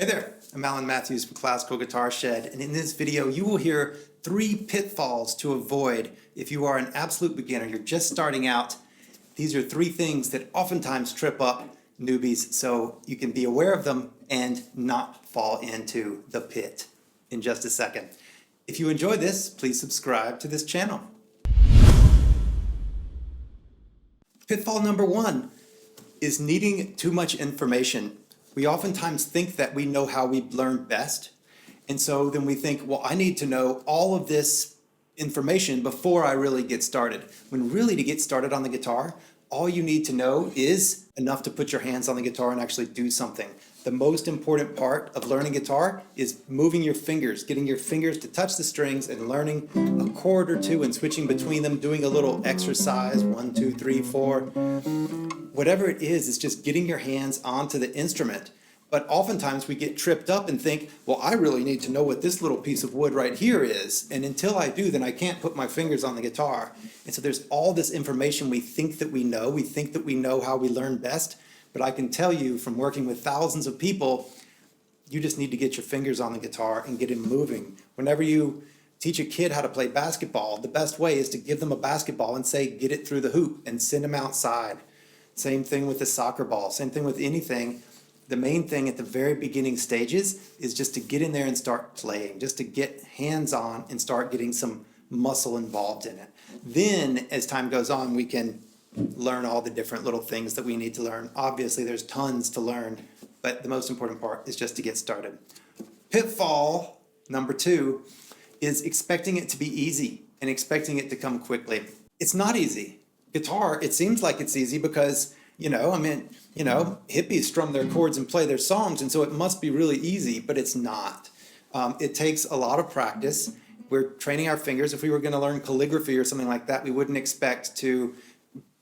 Hey there, I'm Alan Matthews from Classical Guitar Shed, and in this video you will hear 3 pitfalls to avoid if you are an absolute beginner, you're just starting out. These are 3 things that oftentimes trip up newbies, so you can be aware of them and not fall into the pit in just a second. If you enjoy this, please subscribe to this channel. Pitfall number 1 is needing too much information. We oftentimes think that we know how we learn best. And so then we think, well, I need to know all of this information before I really get started. When really to get started on the guitar, all you need to know is enough to put your hands on the guitar and actually do something. The most important part of learning guitar is moving your fingers, getting your fingers to touch the strings and learning a chord or two and switching between them, doing a little exercise, 1, 2, 3, 4. Whatever it is, it's just getting your hands onto the instrument. But oftentimes we get tripped up and think, well, I really need to know what this little piece of wood right here is. And until I do, then I can't put my fingers on the guitar. And so there's all this information we think that we know. We think that we know how we learn best. But I can tell you from working with thousands of people, you just need to get your fingers on the guitar and get it moving. Whenever you teach a kid how to play basketball, the best way is to give them a basketball and say, get it through the hoop and send them outside. Same thing with the soccer ball, same thing with anything. The main thing at the very beginning stages is just to get in there and start playing, just to get hands on and start getting some muscle involved in it. Then as time goes on, we can learn all the different little things that we need to learn. Obviously there's tons to learn, but the most important part is just to get started. Pitfall number 2 is expecting it to be easy and expecting it to come quickly. It's not easy. Guitar, it seems like it's easy because, hippies strum their chords and play their songs, and so it must be really easy, but it's not. It takes a lot of practice. We're training our fingers. If we were going to learn calligraphy or something like that, we wouldn't expect to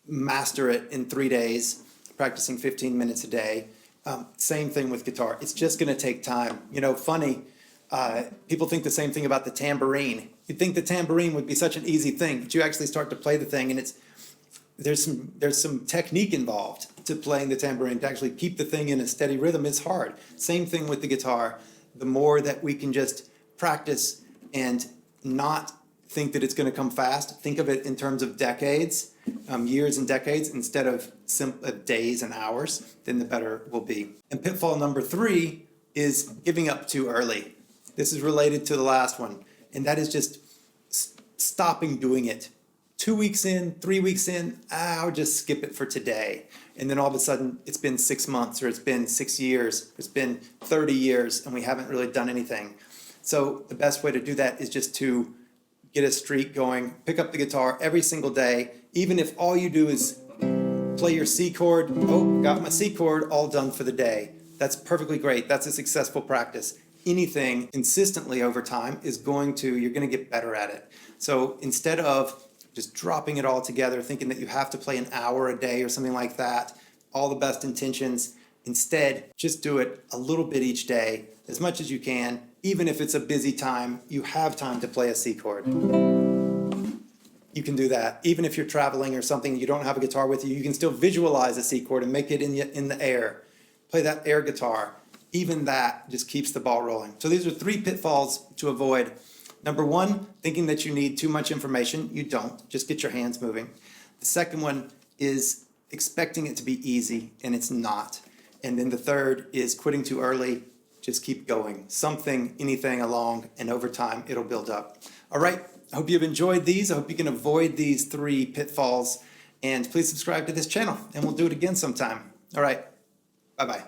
master it in 3 days, practicing 15 minutes a day. Same thing with guitar. It's just going to take time. Funny, people think the same thing about the tambourine. You'd think the tambourine would be such an easy thing, but you actually start to play the thing and there's some technique involved to playing the tambourine. To actually keep the thing in a steady rhythm is hard. Same thing with the guitar. The more that we can just practice and not think that it's going to come fast, think of it in terms of decades, years and decades, instead of days and hours, then the better will be. And pitfall number 3 is giving up too early. This is related to the last one, and that is just stopping doing it. 2 weeks in, 3 weeks in, I'll just skip it for today. And then all of a sudden it's been 6 months, or it's been 6 years, or it's been 30 years, and we haven't really done anything. So the best way to do that is just to get a streak going, pick up the guitar every single day, even if all you do is play your C chord. Oh, got my C chord, all done for the day. That's perfectly great. That's a successful practice. Anything consistently over time you're going to get better at it. So instead of just dropping it all together, thinking that you have to play an hour a day or something like that, all the best intentions. Instead, just do it a little bit each day, as much as you can. Even if it's a busy time, you have time to play a C chord. You can do that. Even if you're traveling or something, you don't have a guitar with you, you can still visualize a C chord and make it in the air. Play that air guitar. Even that just keeps the ball rolling. So these are 3 pitfalls to avoid. Number 1, thinking that you need too much information. You don't. Just get your hands moving. The second one is expecting it to be easy, and it's not. And then the third is quitting too early. Just keep going. Something, anything along, and over time, it'll build up. All right. I hope you've enjoyed these. I hope you can avoid these 3 pitfalls. And please subscribe to this channel, and we'll do it again sometime. All right. Bye-bye.